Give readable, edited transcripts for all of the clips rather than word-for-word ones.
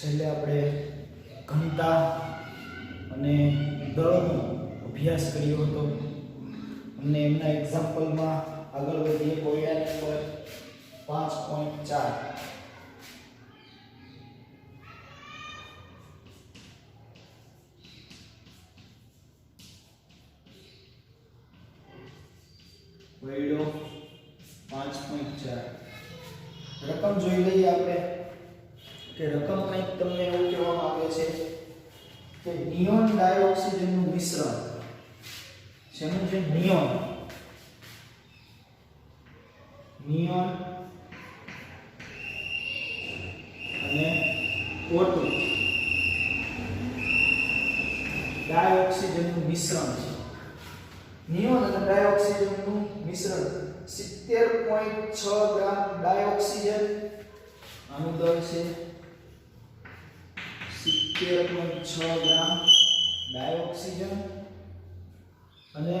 છેલ્લે આપણે ઘનતા અને દળનો અભ્યાસ કર્યો હતો. અમને એમના એક્ઝામ્પલમાં આગળ વધીએ. કોયડા નંબર 5.4. કોયડો 5.4. રકમ જોઈ લઈએ આપણે કે રકમ કંઈક તમને એવું કહેવામાં આવે છે કે નિયોન ડાયોક્સિજનનું મિશ્રણ. શેનું છે? નિયોન અને O2 ડાયોક્સિજનનું મિશ્રણ છે. નિયોન અને ડાયોક્સિજનનું મિશ્રણ 70.6 ગ્રામ ડાયોક્સિજન. આનું દળ છે 70.6 ગ્રામ ડાયોક્સિજન અને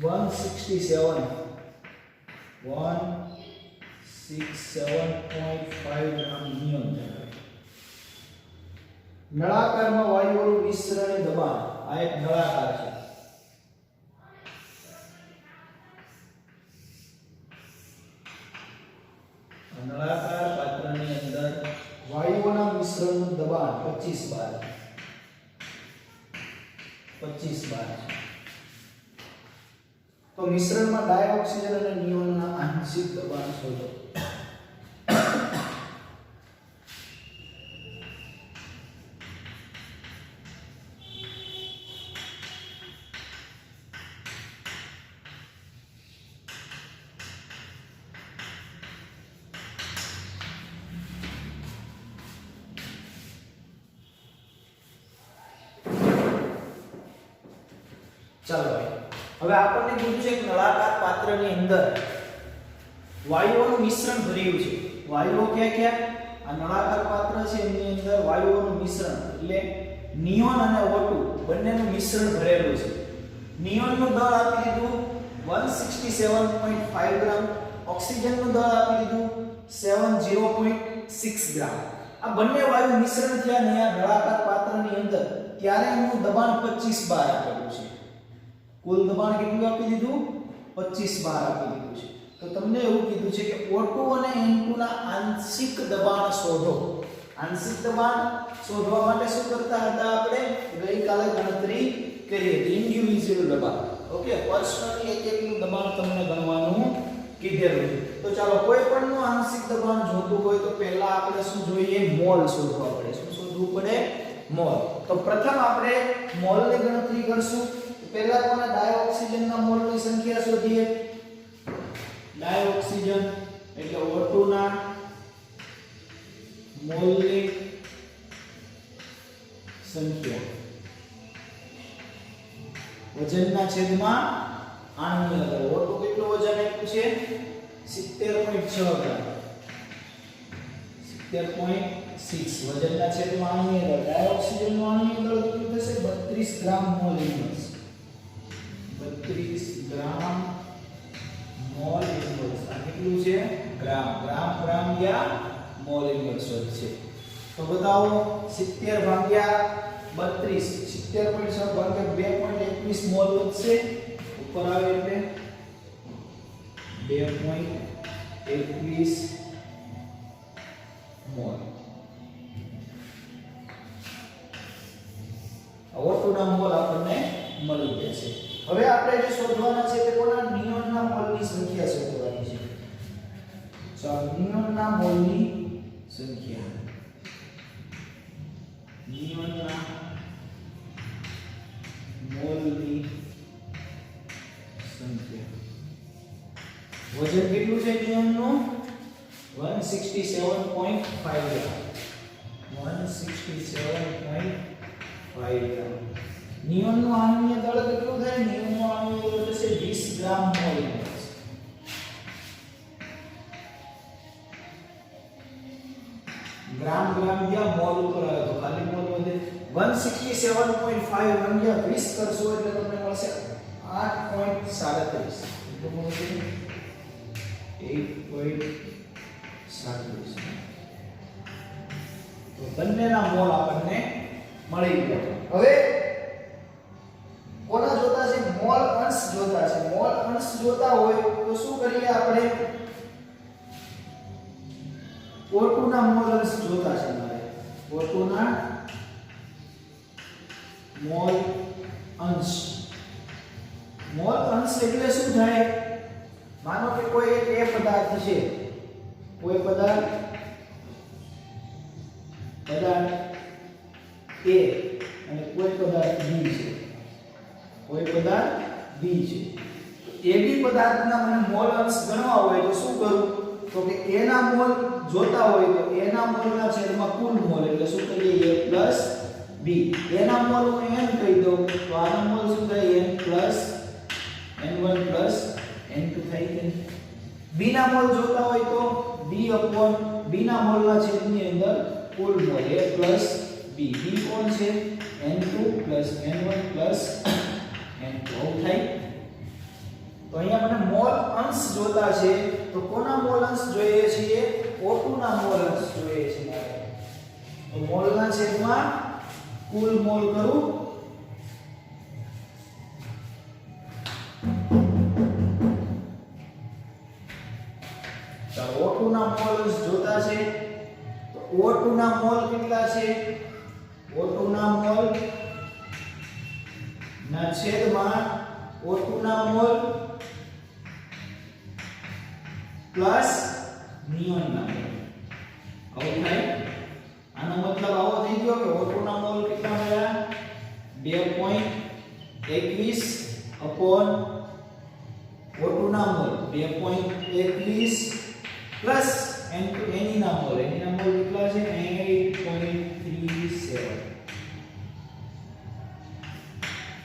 167.5 ગ્રામ નિયોન. નળાકારમાં વાયુઓનું મિશ્રણ દબાણ. આ એક નળાકાર છે. નળાકાર પાત્રની અંદર વાયુઓના મિશ્રણનું દબાણ 25 બાર. 25 બાર. તો મિશ્રણમાં ડાયોક્સિજન અને નિયોનના આંશિક દબાણ શોધો. ચાલો હવે આપણને કીધું છે કે નળાકાર પાત્રની અંદર વાયુઓનું મિશ્રણ ભર્યું છે. વાયુઓ ક્યાં ક્યાં? આ નળાકાર પાત્ર છે એની અંદર વાયુઓનું મિશ્રણ એટલે નિયોન અને O2 બંનેનું મિશ્રણ ભરેલું છે. નિયોનનું દળ આપી દીધું 167.5 ગ્રામ. ઓક્સિજનનું દળ આપી દીધું 70.6 ગ્રામ. આ બંને વાયુ મિશ્રણ થયા ને આ નળાકાર પાત્રની અંદર ત્યારે એનું દબાણ 25 બાર આપેલું છે. કુલ દબાણ કેટલું આપી દીધું? 25 બાર આપી દીધું છે. તો તમને એવું કીધું છે કે O2 અને N2 ના આંશિક દબાણ શોધો. આંશિક દબાણ શોધવા માટે શું કરતા હતા આપણે? ગઈકાલે ગણતરી કરી હતી. ઇન્ડિવિડ્યુઅલ દબાણ. ઓકે, પર્સનલી એક એકનું દબાણ તમને ગણવાનું કીધેલું છે. તો ચાલો કોઈ પણનું આંશિક દબાણ જોતું હોય તો પહેલા આપણે શું જોઈએ? મોલ શોધવા પડે. શું શોધવું પડે? મોલ. તો પ્રથમ આપણે મોલની ગણતરી કરશું. પહેલા કોના? ડાયોક્સિજનના મોલની સંખ્યા શોધીએ. ડાયોક્સિજન એટલે O2 ના મોલની સંખ્યા વજનના છેદમાં આણ્વીય દળ. O2 કેટલું વજન આપ્યું છે? 70.6 ગ્રામ. 70.6 વજનના છેદમાં આણ્વીય દળ. ડાયોક્સિજનનું આણ્વીય દળ કેટલું થશે? 32 ગ્રામ મોલ ઇન્વર્સ. 32 ગ્રામ મોલ ઇન્વર્સ. આ કેટલું છે? ગ્રામ. ગ્રામ ગયા મોલ ઇન્વર્સ છે. તો બતાવો 70 ભાગ્યા 32. 70.6 ભાગ્યા 2.21 મોલ વધશે. ઉપર આવે એટલે 2.21 મોલ. O2 ના મોલ આપણને મળી જશે. હવે આપણે જે શોધવાના છે તે કોના? નિયોનના મોલની સંખ્યા શોધવાની છે. ચાલો નિયોનના મોલની સંખ્યા. નિયોનના મોલની સંખ્યા. વજન કેટલું છે નિયોનનું? 167.5 ગ્રામ. 167.5 ગ્રામ. નિયોનનું આણ્વીય દળ કેટલું થાય? નિયોનનું આણ્વીય દળ થશે 20 ગ્રામ મોલ ઇન્વર્સ. ગ્રામ ગયા મોલ ઉપર આવે તો ખાલી મોલ વધે. 167.5 ભાગ્યા 20 કરશો એટલે તમને મળશે 8.37. એટલું મળશે 1.37 તો બંનેના મોલ આપણને મળી ગયા. હવે કોના જોતા છે? મોલ અંશ જોતા છે. મોલ અંશ જોતા હોય તો શું કરીએ આપણે? O2 ના મોલ અંશ જોતા છે મારે. O2 ના મોલ અંશ. મોલ અંશ એટલે શું થાય? માનો કે કોઈ એક A પદાર્થ છે, કોઈ પદાર્થ A અને કોઈ પદાર્થ B છે, કોઈ પદાર્થ B છે. AB પદાર્થના મને મોલ અંશ ગણવા હોય તો શું કરું? તો કે A ના મોલ જોતા હોય તો A ના મોલના છેદમાં કુલ મોલ એટલે શું કરીએ? A B. A ના મોલ હું n કહી દઉં તો આના મોલ શું થાય? n+n1 n2 થાય કે B ના મોલ જોતા હોય તો B ના મોલના છેદની અંદર કુલ મોલ A B. B કોણ છે? n2 n1 n2 થાય. તો અહીંયા મને મોલ અંશ જોતા છે તો કોના મોલ અંશ જોઈએ છીએ? O2 ના મોલ અંશ જોઈએ છે મારે. તો મોલના છેદમાં કુલ મોલ કરું તો O2 ના મોલ અંશ જોતા છે તો O2 ના મોલ કેટલા છે? O2 ના મોલ ના છેદમાં O2 ના મોલ પ્લસ નિયોન ના મોલ. આવું થાય. આનો મતલબ આવો થઈ ગયો કે O2 ના મોલ કેટલા મળ્યા? 2.21 અપોન O2 ના મોલ 2.21 પ્લસ એની ના મોલ કેટલા છે? 8.37.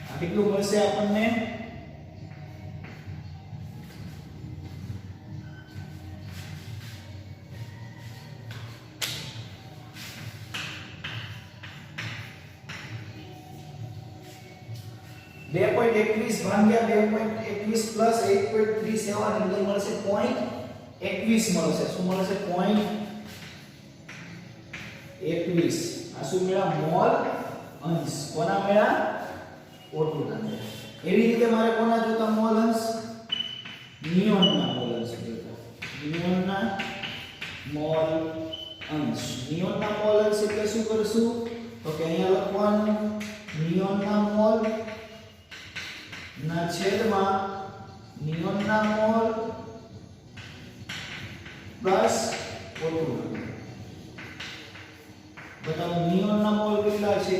આ કેટલું મળશે આપણને? 2.21 ભાગ્યા 2.21 પ્લસ 8.37 એટલે મળશે 0.21 મળશે. શું મળશે? 0.21. આ શું મેળા? મોલ અંશ. કોના મેળા? O2 ના મેળા. એવી રીતે મારે કોના જોતા મોલ અંશ? નિયોનના મોલ અંશ જોતા. નિયોનના મોલ અંશ. નિયોનના મોલ અંશ એટલે શું કરશું? તો કે અહીંયા લખવાનું નિયોનના મોલ ના છેદમાં નિયોનના મોલ પ્લસ O2 ના. બતાવો નિયોનના મોલ કેટલા છે?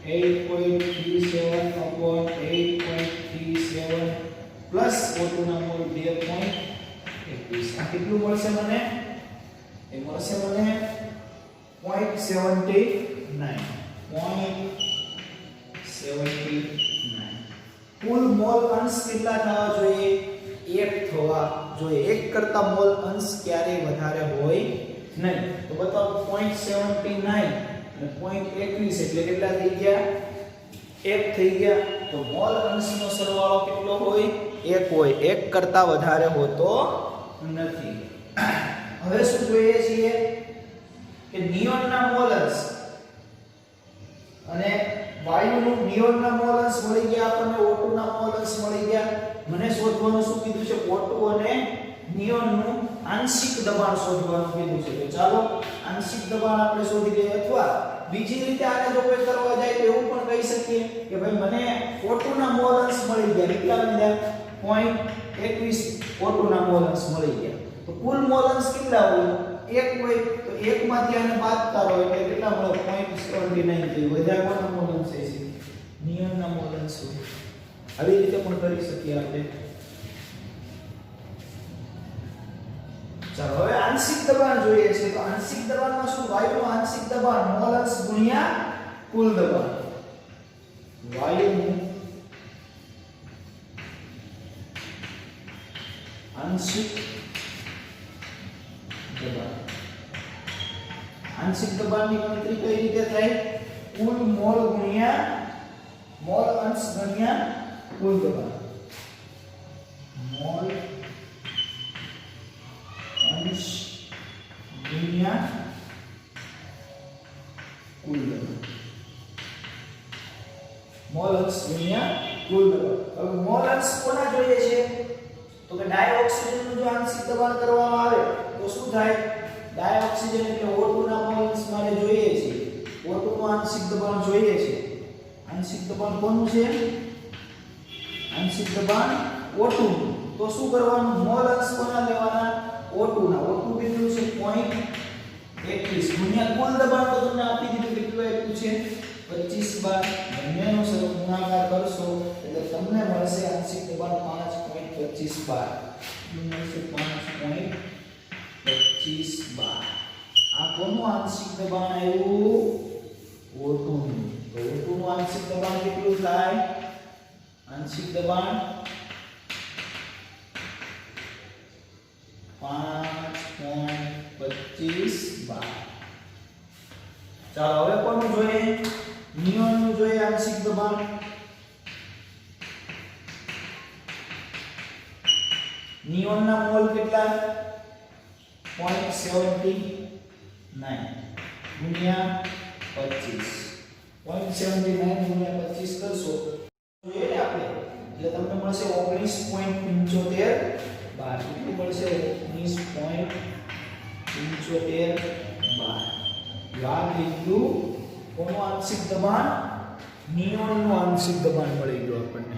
8.37 upon 8.37 પ્લસ O2 ના મોલ 2.21. આ કેટલું મળશે મને? એ મળશે મને 0.79. 0.79. કુલ મોલ અંશ કેટલા થવા જોઈએ? 1 થવા જોઈએ. 1 કરતા મોલ અંશ ક્યારેય વધારે હોય નહીં. તો બતાવો 0.79 અને 0.21 એટલે કેટલા થઈ ગયા? 1 થઈ ગયા. તો મોલ અંશનો સરવાળો કેટલો હોય? 1 હોય. 1 કરતા વધારે હોતો નથી. હવે શું જોઈએ છીએ કે નિયોનના મોલ અંશ અને વાયુનું નિયોનના મોલ અંશ મળી ગયા આપણને. O2 ના મોલ અંશ મળી ગયા. મને શોધવાનું શું કીધું છે? O2 અને નિયોનનું આંશિક દબાણ શોધવાનું કીધું છે. તો ચાલો આંશિક દબાણ આપણે શોધી લઈએ. અથવા બીજી રીતે આને જો કોઈ કરવા જાય તો એવું પણ કહી શકીએ કે ભાઈ મને O2 ના મોલ અંશ મળી ગયા. કેટલા મળ્યા? 0.21 O2 ના મોલ અંશ મળી ગયા. તો કુલ મોલ અંશ કેટલા હોય? 1 હોય. તો 1 માંથી આને બાદ કરો એટલે કેટલા મળે? 0.79 થયું. વધારે કોના મોલ અંશ છે? નિયોનના મોલ અંશ હોય. આવી રીતે પણ કરી શકીએ આપણે. ચાલો હવે આંશિક દબાણ જોઈએ છે. તો આંશિક દબાણમાં શું? વાયુનું આંશિક દબાણ મોલ અંશ ગુણ્યા કુલ દબાણ. વાયુનું આંશિક દબાણ. આંશિક દબાણની ગણતરી કઈ રીતે થાય? કુલ મોલ ગુણ્યા મોલ અંશ ગુણ્યા કુલ દબાણ. મોલ મોલ અંશ ગુણ્યા કુલ દબાણ. હવે મોલ અંશ કોના જોઈએ છે? તો કે ડાયોક્સિજન નું જો આંશિક દબાણ કરવામાં આવે તો શું થાય? ડાયોક્સિજન એટલે O2 ના મોલ અંશ મારે જોઈએ છે. O2 નું આંશિક દબાણ જોઈએ છે. આંશિક દબાણ કોનું છે? આંશિક દબાણ O2 નું. તો શું કરવાનું? મોલ અંશ કોના લેવાના? O2 ના. O2 કેટલું છે? 0.21 ગુણ્યા કુલ દબાણ તો તમને આપી દીધું, કેટલું આપ્યું છે? 25 બાર. બંનેનો સરળ ગુણાકાર કરશો એટલે તમને મળશે આંશિક દબાણ 5.25 બાર. મળશે 5.25 બાર. આ કોનું આંશિક દબાણ આવ્યું? O2 નું. તો O2 નું આંશિક દબાણ કેટલું થાય? આંશિક દબાણ 5.25 બાર. ચાલો હવે કોનું જોઈએ? નિયોન નું જોઈએ આંશિક દબાણ. નિયોન ના મોલ કેટલા? 0.79 ગુણ્યા 25. 0.79 ગુણ્યા 25 કરશો જોઈએ ને આપણે, એટલે તમને મળશે 19.75 બાર. કેટલું મળશે? 19.75 બાર. યાદ લીધું. કોનું આંશિક દબાણ? નિયોન નું આંશિક દબાણ મળી ગયું આપણને.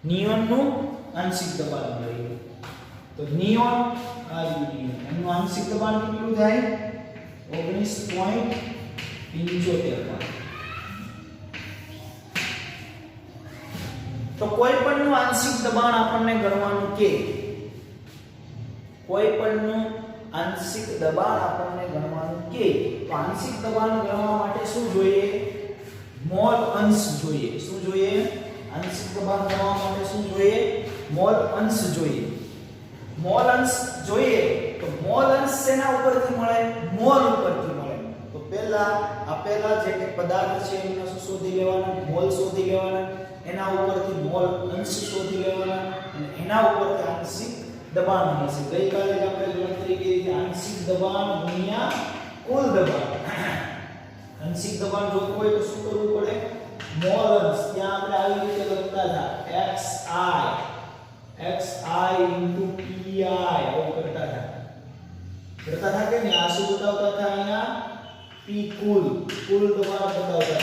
નિયોન નું આંશિક દબાણ મળી ગયું. તો નિયોન આ નિયોન એનું આંશિક દબાણ કેટલું થાય? 19.75 બાર. તો કોઈ પણ નું આંશિક દબાણ આપણને ગણવાનું કે કોઈ પણ નું આંશિક દબાણ આપણને ગણવાનું કે તો આંશિક દબાણ ગણવા માટે શું જોઈએ? મોલ અંશ જોઈએ. શું જોઈએ? આંશિક દબાણ ગણવા માટે શું જોઈએ? મોલ અંશ જોઈએ. મોલ અંશ જોઈએ તો મોલ અંશ શેના ઉપરથી મળે? મોલ ઉપરથી મળે. તો પહેલા આપેલા જે કે પદાર્થ છે એનો શું શોધી લેવાના? મોલ શોધી લેવાના. એના ઉપરથી મોલ અંશ શોધી લેવાના અને એના ઉપરથી આંશિક દબાણ મળશે. ગઈકાલે જ આપણે ગણતરી કરી કે આંશિક દબાણ ગુણ્યા કુલ દબાણ. આંશિક દબાણ જોતું હોય તો શું કરવું પડે? મોલ અંશ ત્યાં આપણે આવી રીતે લખતા હતા xi pi આવું કરતા હતા કે ને? આ શું બતાવતા હતા? અહીંયા p કુલ દબાણ બતાવતા હતા.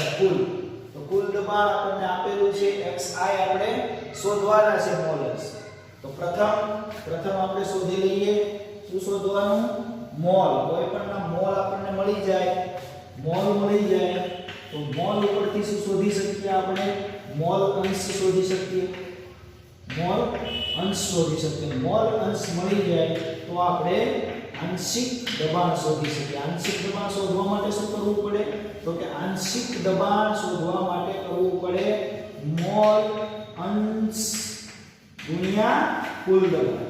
તો કુલ દબાણ આપણને આપેલું છે xi, આપણે શોધવાના છે મોલ અંશ. તો પ્રથમ આપણે શોધી લઈએ. શું શોધવાનું? મોલ. કોઈ પણના મોલ આપણને મળી જાય તો મોલ ઉપરથી શું શોધી શકીએ આપણે? મોલ અંશ શોધી શકીએ. મોલ અંશ મળી જાય તો આપણે આંશિક દબાણ શોધી શકીએ. આંશિક દબાણ શોધવા માટે શું કરવું પડે? તો કે આંશિક દબાણ શોધવા માટે કરવું પડે મોલ અંશ ગુણ્યા કુલ દબાણ.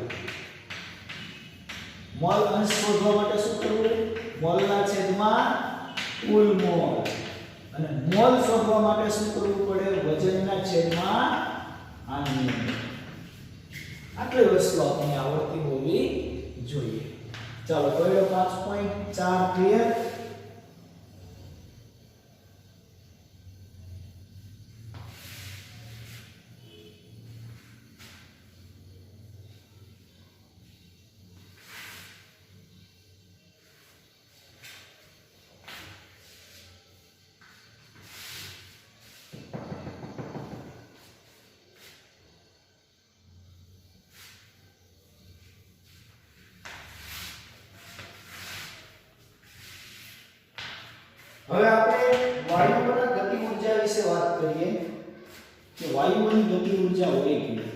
મોલ અંશ શોધવા માટે શું કરવું? મોલના છેદમાં કુલ મોલ. અને મોલ શોધવા માટે શું કરવું પડે? વજનના છેદમાં આની. આટલી વસ્તુ આપણને આવડતી હોવી જોઈએ. ચાલો પહેલો 5.4 ક્લિયર. હવે આપણે વાયુઓના ગતિ ઊર્જા વિશે વાત કરીએ કે વાયુઓની ગતિ ઊર્જા હોય કેવી?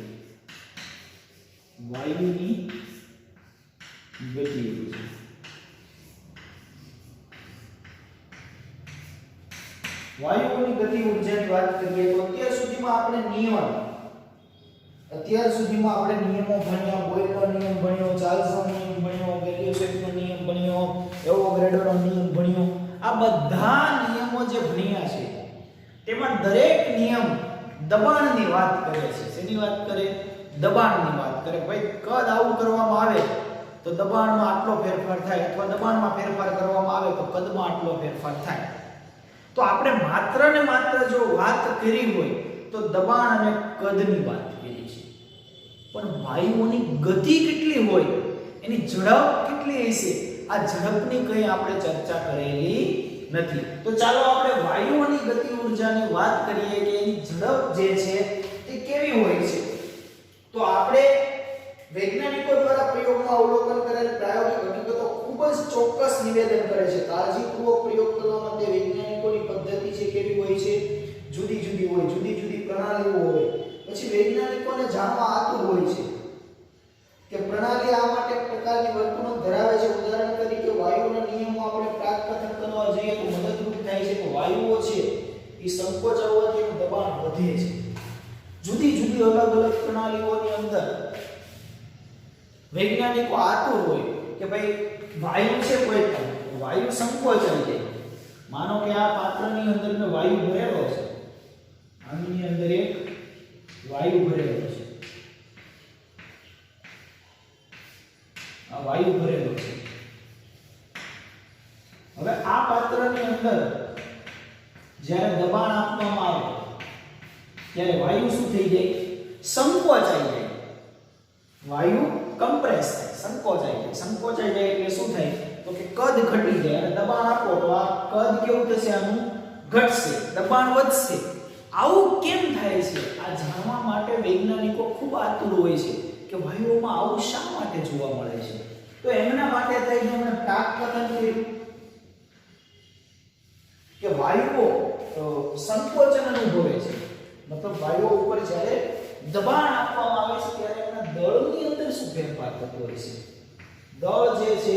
વાયુની ગતિ ઊર્જા. વાયુઓની ગતિ ઊર્જાની વાત કરીએ તો અત્યાર સુધીમાં આપણે નિયમો ભણ્યા. બોયલનો નિયમ ભણ્યો, ચાર્લ્સનો નિયમ ભણ્યો, ગેલિયોસેફનો નિયમ ભણ્યો, એવોગાડ્રોનો નિયમ ભણ્યો. આ બધા નિયમો જે ભણ્યા છે તેમાં દરેક નિયમ દબાણની વાત કરે છે. શેની વાત કરે? દબાણની વાત કરે. ભાઈ કદ આવું કરવામાં આવે તો દબાણમાં આટલો ફેરફાર થાય, અથવા દબાણમાં ફેરફાર કરવામાં આવે તો કદમાં આટલો ફેરફાર થાય. તો તો આપણે માત્ર ને માત્ર જો વાત કરી હોય તો દબાણ અને કદની વાત કરી છે, પણ વાયુઓની ગતિ કેટલી હોય, એની ઝડપ કેટલી હશે, આ ઝડપની કંઈ આપણે ચર્ચા કરેલી નથી. તો ચાલો આપણે વાયુઓની ગતિ ઊર્જાની વાત કરીએ કે એની ઝડપ જે છે તે કેવી હોય છે. તો આપણે વૈજ્ઞાનિકો દ્વારા પ્રયોગમાં અવલોકન કરેલ પ્રાયોગિક હકીકતો ખૂબ જ ચોક્કસ નિવેદન કરે છે. કાળજીપૂર્વક પ્રયોગ કરવા માટે વૈજ્ઞાનિકોની પદ્ધતિ છે કેવી હોય છે, જુદી જુદી હોય, જુદી જુદી પ્રણાલીઓ હોય. પછી વૈજ્ઞાનિકોને જાણવા આતુર હોય છે કે પ્રણાલી આ માટે પ્રકારની વર્તણૂક ધરાવે છે. ઉદાહરણ તરીકે વાયુના નિયમો આપણે પ્રાકકથન કરવા જઈએ તો મદદરૂપ થાય છે કે વાયુઓ છે એ સંકોચ આવવાથી એનું દબાણ વધે છે. જુદી જુદી અલગ અલગ પ્રણાલીઓની અંદર વૈજ્ઞાનિકો આતુર હોય કે ભાઈ વાયુ છે કોઈ પણ વાયુ સંકોચાઈ જાય. માનો કે આ પાત્રની અંદર મેં વાયુ ભરેલો છે, આની અંદર એક વાયુ ભરેલો છે, આ વાયુ ભરેલો છે. હવે આ પાત્રની અંદર જ્યારે દબાણ આપવામાં આવે ત્યારે વાયુ શું થઈ જાય, સંકોચાઈ જાય. વાયુ કમ્પ્રેસ થાય, સંકોચાઈ જાય. સંકોચાઈ જાય એટલે શું થાય તો કે કદ ઘટી જાય અને દબાણ આપો તો આ કદ કેવું થશે, આનું ઘટશે, દબાણ વધશે. આવું કેમ થાય છે આ જાણવા માટે વૈજ્ઞાનિકો ખૂબ આતુર હોય છે કે વાયુઓમાં આવું શા માટે જોવા મળે છે. તો એમના માટે થઈને એમણે પ્રાકકથન કર્યું કે વાયુઓ સંકોચન અનુભવે છે. મતલબ વાયુઓ ઉપર જ્યારે દબાણ આપવામાં આવે છે ત્યારે એના દળની અંદર શું ફેરફાર થતો હોય છે, દળ જે છે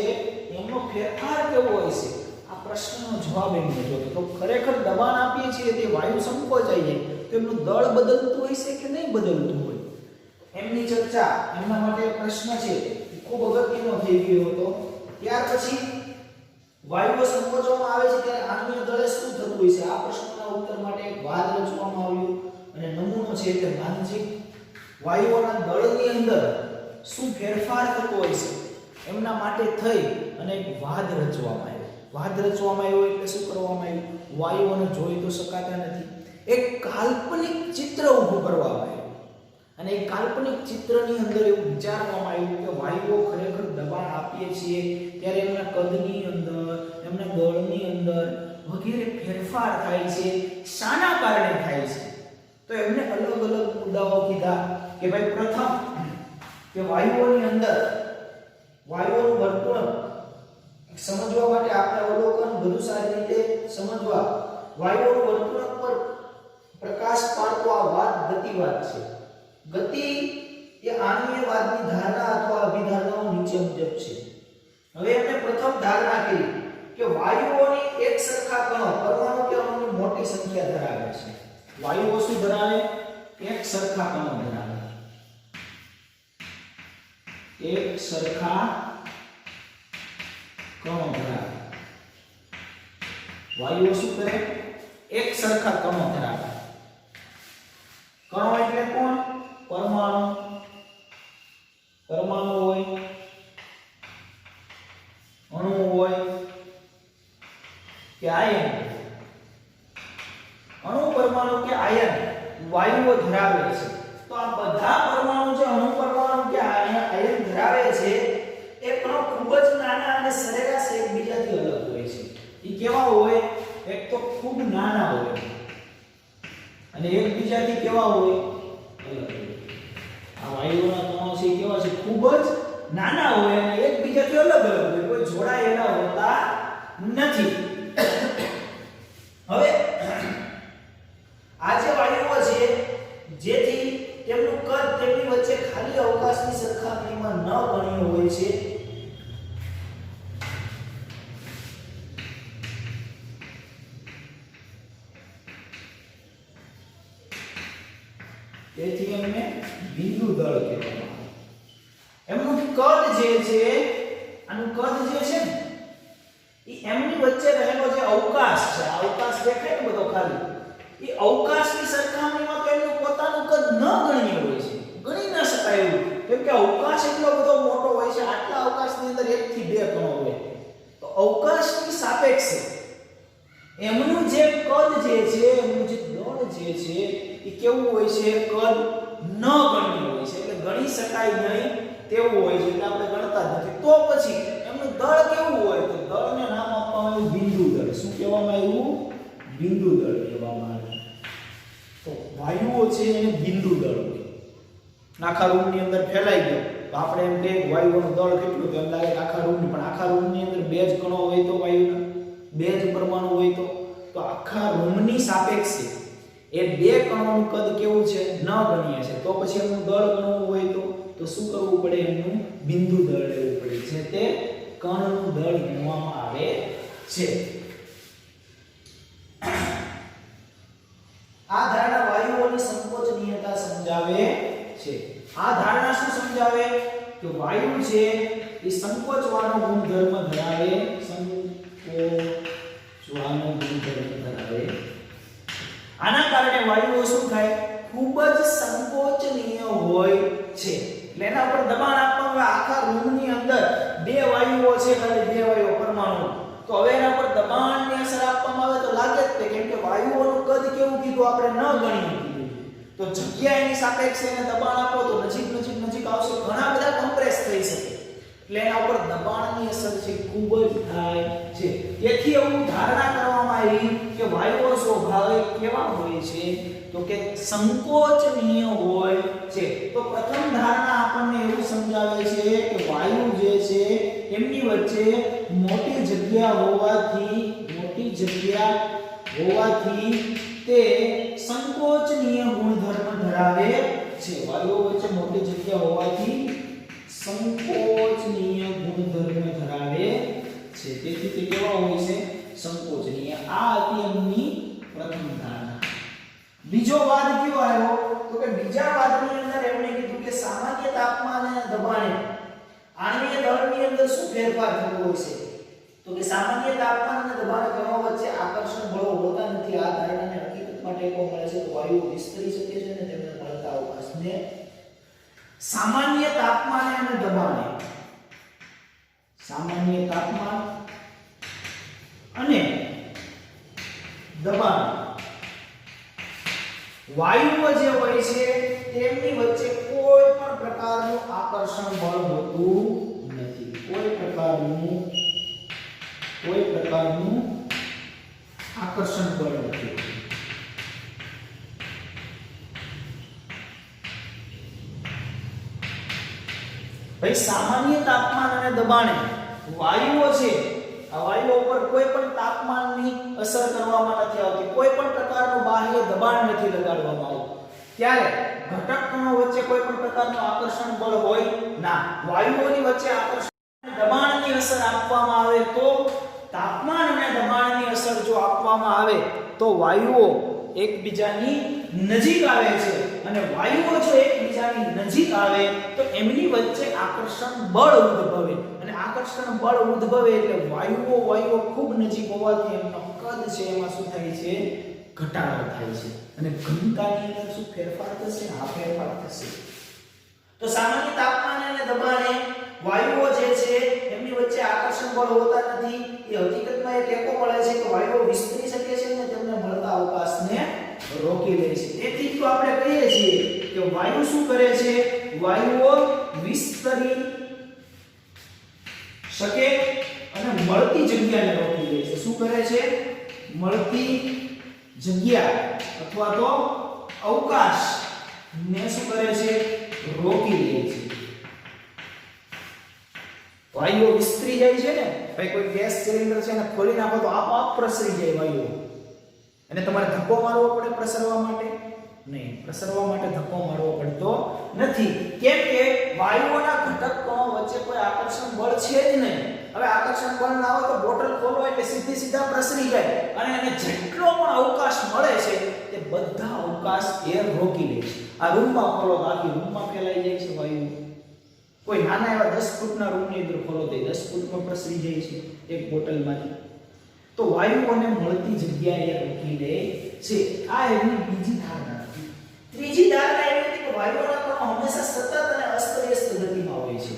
એમનો ફેરફાર કેવો હોય છે, આ પ્રશ્નનો જવાબ એમને જોતો. તો ખરેખર દબાણ આપીએ છીએ તે વાયુ સંકોચાઈ જાય તો એમનું દળ બદલતું હોય છે કે નહીં બદલતું હોય, એમની ચર્ચા, એમના માટે પ્રશ્ન છે ખૂબ અગત્યનો થઈ ગયો હતો. ત્યાર પછી વાયુઓ સંકોચવામાં આવે છે ત્યારે આણ્વીય દળે શું થતું હોય છે, આ પ્રશ્નના ઉત્તર માટે એક વાદ રચવામાં આવ્યો અને નમૂનો છે એટલે માનસિક વાયુઓના દળની અંદર શું ફેરફાર થતો હોય છે એમના માટે થઈ અને એક વાદ રચવામાં આવ્યો. વાદ રચવામાં આવ્યો એટલે શું કરવામાં આવ્યું, વાયુઓને જોઈ તો શકાતા નથી, એક કાલ્પનિક ચિત્ર ઊભું કરવામાં આવ્યું અને એ કાલ્પનિક ચિત્રની અંદર એવું વિચારવામાં આવ્યું કે વાયુઓ ખરેખર દબાણ આપીએ છીએ ત્યારે એમના કદની અંદર, એમના દળની અંદર વગેરે ફેરફાર થાય છે, શાના કારણે થાય છે. તો એમને અલગ અલગ મુદ્દાઓ કીધા કે ભાઈ પ્રથમ કે વાયુઓની અંદર વાયુઓનું વર્તણૂક સમજવા માટે આપણે અવલોકન બધું સારી રીતે સમજવા, વાયુઓનું વર્તણૂક પર પ્રકાશ પાડતો આ વાદ ગતિવાદ છે. ગતિ એ આણ્વીયવાદની ધારણા અથવા અભિધારણાઓ નીચે મુજબ છે. હવે એમણે પ્રથમ ધારણા કરી કે વાયુઓની એક સરખા કણો પરમાણુ કે અણુની મોટી સંખ્યા ધરાવે છે. વાયુઓ શું ધરાવે, એક સરખા કણો ધરાવે, એક સરખા કણો ધરાવે. વાયુઓ શું કરે, એક સરખા કણો ધરાવે. કણો એટલે કોણ, પરમાણુ. પરમાણુ હોય, અણુ હોય કે આયન. અણુ, પરમાણુ કે આયન વાયુઓ ધરાવે છે. તો આ બધા પરમાણુ જે અણુ, પરમાણુ કે આયન ધરાવે છે એ કણો ખૂબ જ નાના અને સરેરાશ એકબીજાથી અલગ હોય છે. એ કેવા હોય, એક તો ખૂબ નાના હોય અને એકબીજાથી કેવા હોય, અલગ હોય. આ વાયુઓના કણો છે કેવા છે, ખૂબ જ નાના હોય અને એકબીજાથી અલગ અલગ હોય, કોઈ જોડાયેલા હોતા નથી. હવે આ જે વાયુઓ છે જેથી તેમનું કદ તેમની વચ્ચે ખાલી અવકાશની સરખામણીમાં ન ગણ્યો હોય છે, તેથી એમને બિંદુ દળ કહેવામાં આવે. એમનું કદ જે છે, આનું કદ જે છે ને એ એમની વચ્ચે રહેલો જે અવકાશ છે, અવકાશ દેખાય ને બધો ખાલી, એ અવકાશની સરખામણીમાં તો એમનું પોતાનું કદ ન ગણ્ય હોય છે, ગણી ન શકાય એવું, કેમ કે અવકાશ એટલો બધો મોટો હોય છે. આટલા અવકાશની અંદર 1 થી 2 કણો હોય તો અવકાશની સાપેક્ષે એમનું જે કદ જે છે એનું જે દળ જે છે એ કેવું હોય છે કદ ન ગણ્ય હોય છે એટલે ગણી શકાય નહીં તેવું હોય છે એટલે આપણે ગણતા જ નથી તો પછી એમનું દળ કેવું હોય તો દળને નામ આપવામાં આવ્યું બિંદુ દળ શું કહેવામાં આવ્યું બિંદુ દળ કહેવામાં આવે તો વાયુઓ છે એને બિંદુ દળ હોય આખા રૂમની અંદર ફેલાઈ ગયો તો આપણે એમ કે વાયુઓનું દળ કેટલું તો એમ લાગે કે આખા રૂમની પણ આખા રૂમની અંદર બે જ કણો હોય તો વાયુના બે જ પરમાણુ હોય તો આખા રૂમની સાપેક્ષે એ બે કણોનું કદ કેવું છે ન ગણીએ છે તો પછી એનું દળ ગણવું હોય તો શું કરવું પડે એનું બિંદુ દળ લેવું પડે છે તે કણનું દળ ગણવામાં આવે છે આ ધારણા વાયુઓની સંકોચનીયતા સમજાવે છે આ ધારણા શું સમજાવે કે વાયુ છે એ સંકોચવાનો ગુણધર્મ ધરાવે સંકોચવાનો ગુણધર્મ ધરાવે આના કારણે વાયુઓ શું થાય ખૂબ જ સંકોચનીય હોય છે એટલે એના પર દબાણ આપવામાં આખા રૂમની અંદર બે વાયુઓ છે ખાલી બે વાયુઓ પરમાણુ તો હવે એના પર દબાણની અસર આપવામાં આવે તો લાગે જ તે કેમ કે વાયુઓનું કદ કેવું કીધું આપણે ન ગણી કીધું તો જગ્યા એની સાપેક્ષે એને દબાણ આપો તો નજીક આવશે ઘણા બધા કમ્પ્રેસ થઈ શકે એટલે એના ઉપર દબાણની અસર છે ખૂબ જ થાય છે તેથી એવું ધારણા કરવામાં આવી કે વાયુઓ સ્વભાવે કેવા હોય છે તો કે સંકોચનીય હોય છે તો પ્રથમ ધારણા આપણને એવું સમજાવે છે કે વાયુ જે છે એમની વચ્ચે મોટી જગ્યા હોવાથી તે સંકોચનીય ગુણધર્મ ધરાવે છે વાયુઓ વચ્ચે મોટી જગ્યા હોવાથી સંકોચનીય ગુણધર્મ ધરાવે છે તેથી તે કેવા હોય છે સંકોચનીય આ હતી એમની પ્રથમ ધારણા બીજો વાદ કયો આવ્યો તો કે બીજા વાદની અંદર એમણે કીધું કે સામાન્ય તાપમાન અને દબાણે આણ્વીય દળની અંદર શું ફેરફાર થતો હોય છે તો કે સામાન્ય તાપમાન અને દબાણ કણો વચ્ચે આકર્ષણ બળો હોતા નથી આ ધારણાને હકીકતમાં ટેકો મળે છે તો વાયુઓ વિસ્તરી શકે છે અને તેમને મળતા અવકાશને સામાન્ય તાપમાન અને દબાણે સામાન્ય તાપમાન અને દબાણ વાયુઓ જે હોય છે તેમની વચ્ચે કોઈ પણ પ્રકારનું આકર્ષણ બળ હોતું નથી કોઈ પ્રકારનું આકર્ષણ બળ નથી ભાઈ સામાન્ય તાપમાન અને દબાણે વાયુઓ છે આ વાયુઓ પર કોઈ પણ તાપમાનની અસર કરવામાં નથી આવતી કોઈ પણ પ્રકારનું બાહ્ય દબાણ નથી લગાડવામાં આવતું ત્યારે ઘટક કણો વચ્ચે કોઈ પણ પ્રકારનું આકર્ષણ બળ હોય ના વાયુઓની વચ્ચે આકર્ષણ અને દબાણની અસર આપવામાં આવે તો તાપમાન અને દબાણની અસર જો આપવામાં આવે તો વાયુઓ એકબીજાની નજીક આવે છે અને વાયુઓ જો એકબીજાની નજીક આવે તો એમની વચ્ચે આકર્ષણ બળ ઉદ્ભવે અને આકર્ષણ બળ ઉદ્ભવે એટલે વાયુઓ ખૂબ નજીક હોવાથી એમનો કદ છે એમાં શું થાય છે ઘટાડો થાય છે અને ઘનતાની અંદર શું ફેરફાર થશે આ ફેરફાર થશે તો સામાન્ય તાપમાન અને દબાણે વાયુઓ જે છે એમની વચ્ચે આકર્ષણ બળ હોતા નથી એ હકીકતમાં એ ટેકો મળે છે કે વાયુઓ વિસ્તરી શકે છે અને તેમને મળતા અવકાશને રોકી લે છે તેથી તો આપણે કહીએ છીએ કે વાયુ શું કરે છે વાયુઓ વિસ્તરી શકે અને મળતી જગ્યાને રોકી લે છે શું કરે છે મળતી જગ્યા અથવા તો અવકાશ ને શું કરે છે રોકી લે છે વાયુઓ વિસ્તરી જાય છે ને ભાઈ કોઈ ગેસ સિલિન્ડર છે ને ખોલી નાખો તો આપોઆપ પ્રસરી જાય વાયુઓ અને તમારે ધક્કો મારવો પડે પ્રસરવા માટે નહીં પ્રસરવા માટે ધક્કો મારવો પડતો નથી કેમ કે વાયુઓના ઘટક કણો વચ્ચે કોઈ આકર્ષણ બળ છે જ નહીં હવે આકર્ષણ બળ ના હોય તો બોટલ ખોલો એટલે સીધા પ્રસરી જાય અને એને જેટલો પણ અવકાશ મળે છે તે બધા અવકાશ એર રોકી લે છે આ રૂમમાં ખોલો આખી રૂમમાં ફેલાઈ જાય છે વાયુ કોઈ નાના એવા 10 ફૂટના રૂમની અંદર ખોલો તો 10 ફૂટમાં પ્રસરી જાય છે એક બોટલમાંથી તો વાયુઓને મળતી જગ્યાએ રોકી લે છે આ એની બીજી ધારણા હતી ત્રીજી ધારણા એવી હતી કે વાયુઓના કણો હંમેશા સતત અને અસ્તવ્યસ્ત ગતિમાં હોય છે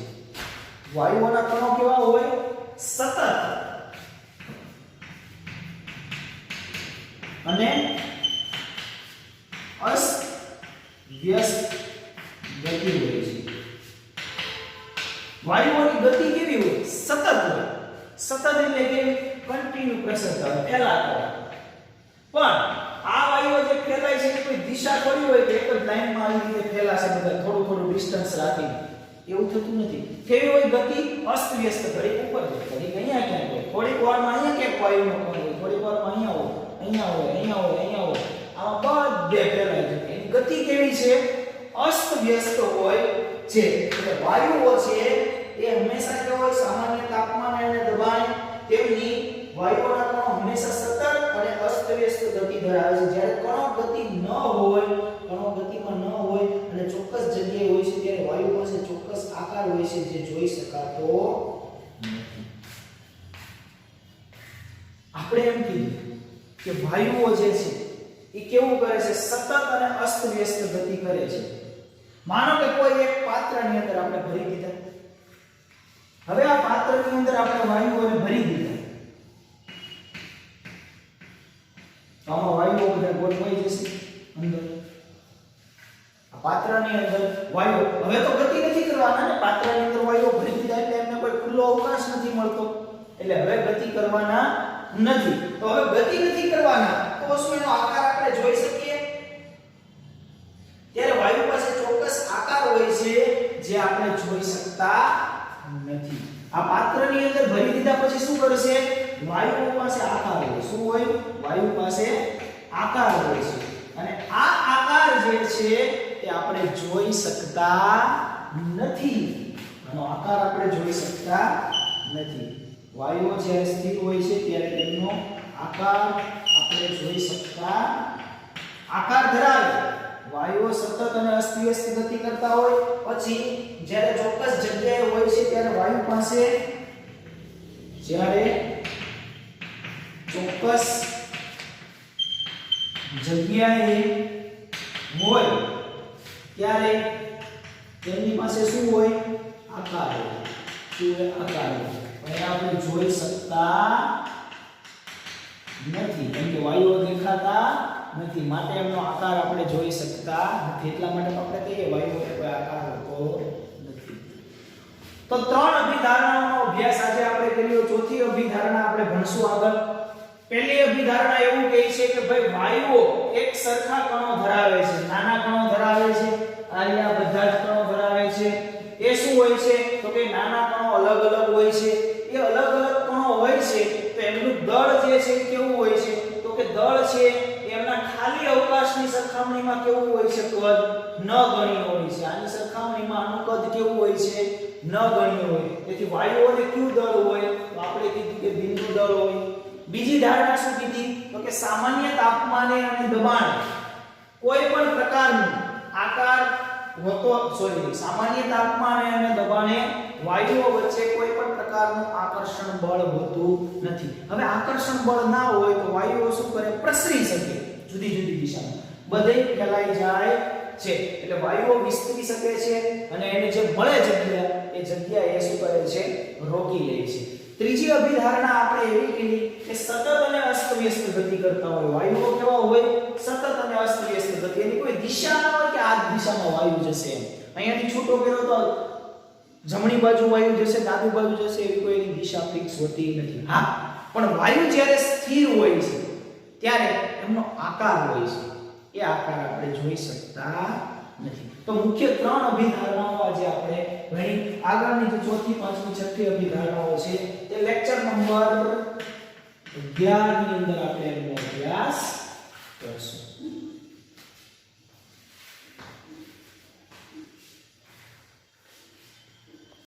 વાયુઓના કણો કેવા હોય સતત અને અસ્ત વ્યસ્ત ગતિ હોય છે. વાયુઓની ગતિ કેવી હોય? સતત હોય. સતત એટલે કે કન્ટિન્યુ પ્રેશર કરે, ફેલાતો હોય. પણ આ વાયુઓ જે ફેલાય છે કોઈ દિશા થોડી હોય કે એક જ લાઈનમાં આવી રીતે ફેલાશે, બધા થોડું થોડું ડિસ્ટન્સ રાખીને. એવું થતું નથી. કેવી હોય ગતિ? અસ્ત વ્યસ્ત. ઘડીક ઉપર છે, ઘડીક અહીંયા ક્યાંક હોય, થોડીક વારમાં અહીંયા ક્યાંક વાયુનો કોણ હોય, થોડીક વારમાં અહીંયા હોય, અહીંયા હોય, અહીંયા હોય, અહીંયા હોય. આમાં બધે ફેલાય છે. એની ગતિ કેવી છે? અસ્ત વ્યસ્ત હોય છે. એટલે વાયુઓ છે એ હંમેશા કેવો હોય? સામાન્ય તાપમાન અને દબાણ તેમની વાયુઓના કણો હંમેશા સતત અને અસ્તવ્યસ્ત ગતિ ધરાવે છે. જ્યારે કણો ગતિ ન હોય, કણો ગતિમાં ન હોય અને ચોક્કસ જગ્યાએ હોય છે, ત્યારે વાયુ પાસે ચોક્કસ આકાર હોય છે જે જોઈ શકાતો નથી. આપણે એમ કીધું કે વાયુઓ જે છે એ કેવું કરે છે? સતત અને અસ્તવ્યસ્ત ગતિ કરે છે. માનો કે કોઈ એક પાત્રની અંદર આપણે ભરી દીધા. હવે આ પાત્રની અંદર આપણે વાયુઓને ભરી દીધા. તો આમાં વાયુઓ બધા ગોઠવાઈ જશે અંદર. આ પાત્રની અંદર વાયુ, હવે તો ગતિ નથી કરવાના ને, પાત્રની અંદર વાયુઓ ભરી દીધા એટલે એમને કોઈ ખુલ્લો અવકાશ નથી મળતો, એટલે હવે ગતિ કરવાના નથી. તો હવે ગતિ નથી કરવાના તો શું એનો આકાર આપણે જોઈ શકીએ? ત્યારે વાયુ પાસે ચોક્કસ આકાર હોય છે જે આપણે જોઈ શકતા નથી. આ પાત્રની અંદર ભરી દીધા પછી શું કરશે? વાયુ પાસે આકાર હોય. શું હોય? વાયુ પાસે આકાર હોય છે અને આ આકાર જે છે એ આપણે જોઈ શકતા નથી. આનો આકાર આપણે જોઈ શકતા નથી. વાયુઓ જ્યારે સ્થિર હોય છે ત્યારે તેમનો આકાર આપણે જોઈ શકતા, આકાર ધરાવે. વાયુઓ સતત અને અસ્તવ્યસ્ત ગતિ કરતા હોય, પછી જ્યારે ચોક્કસ જગ્યાએ હોય છે ત્યારે વાયુ પાસે જ્યારે ચોક્કસ જગ્યાએ હોય ત્યારે તેમની પાસે શું હોય? આકાર હોય. શું હોય? આકાર હોય. પણ આપણે જોઈ શકતા નથી કેમ કે વાયુઓ દેખાતા નથી, માટે એમનો આકાર આપણે જોઈ શકતા નથી. એટલા માટે આપણે કહીએ વાયુઓને કોઈ આકાર હોતો નથી. તો ત્રણ અભિધારણાઓનો અભ્યાસ આજે આપણે કર્યો. ચોથી અભિધારણા આપણે ભણશું આગળ. પહેલી અભિધારણા એવું કહે છે કે ભાઈ વાયુઓ એક સરખા કણો ધરાવે છે, નાના કણો ધરાવે છે, આ બધા જ કણો ધરાવે છે. એ શું હોય છે? તો કે નાના કણો અલગ અલગ હોય છે. એ અલગ અલગ કણો હોય છે તો એમનું દળ જે છે કેવું હોય છે? તો કે દળ છે એમના ખાલી અવકાશની સરખામણીમાં કેવું હોય છે? કદ નગણ્ય હોય છે. આની સરખામણીમાં આનું કદ કેવું હોય છે? નગણ્ય હોય. તેથી વાયુઓને કયું દળ હોય? તો આપણે કીધું કે બિંદુ દળ હોય. બીજી ધારણા શું કીધી? તો કે સામાન્ય તાપમાને અને દબાણે કોઈ પણ પ્રકારનું આકાર સામાન્ય તાપમાને અને દબાણે વાયુઓ વચ્ચે કોઈ પણ પ્રકારનું આકર્ષણ બળ હોતું નથી. હવે આકર્ષણ બળ ના હોય તો વાયુઓ શું કરે? પ્રસરી શકે જુદી જુદી દિશામાં, બધે ફેલાઈ જાય છે. એટલે વાયુઓ વિસ્તરી શકે છે અને એને જે મળે જગ્યા એ જગ્યા એ શું કરે છે? રોકી લે છે. ત્રીજી અભિધારણા આપણે એવી કીધી કે સતત અને અસ્તવ્યસ્ત ગતિ કરતા હોય. વાયુઓ કેવા હોય? સતત અને અસ્તવ્યસ્ત ગતિ. એની કોઈ દિશા ન હોય કે આ દિશામાં વાયુ જશે એમ. અહીંયાથી છૂટો કર્યો તો જમણી બાજુ વાયુ જશે, ડાબી બાજુ જશે, એવી કોઈ એની દિશા ફિક્સ હોતી નથી. હા, પણ વાયુ જ્યારે સ્થિર હોય છે ત્યારે એમનો આકાર હોય છે. એ આકાર આપણે જોઈ શકતા નથી. તો મુખ્ય ત્રણ અભિધારણાઓ આજે આપણે ભણી. આગળની જે ચોથી, પાંચમી, છઠ્ઠી અભિધારણાઓ છે તે લેક્ચર નંબર 11 ની અંદર આપણે એનો અભ્યાસ કરશું.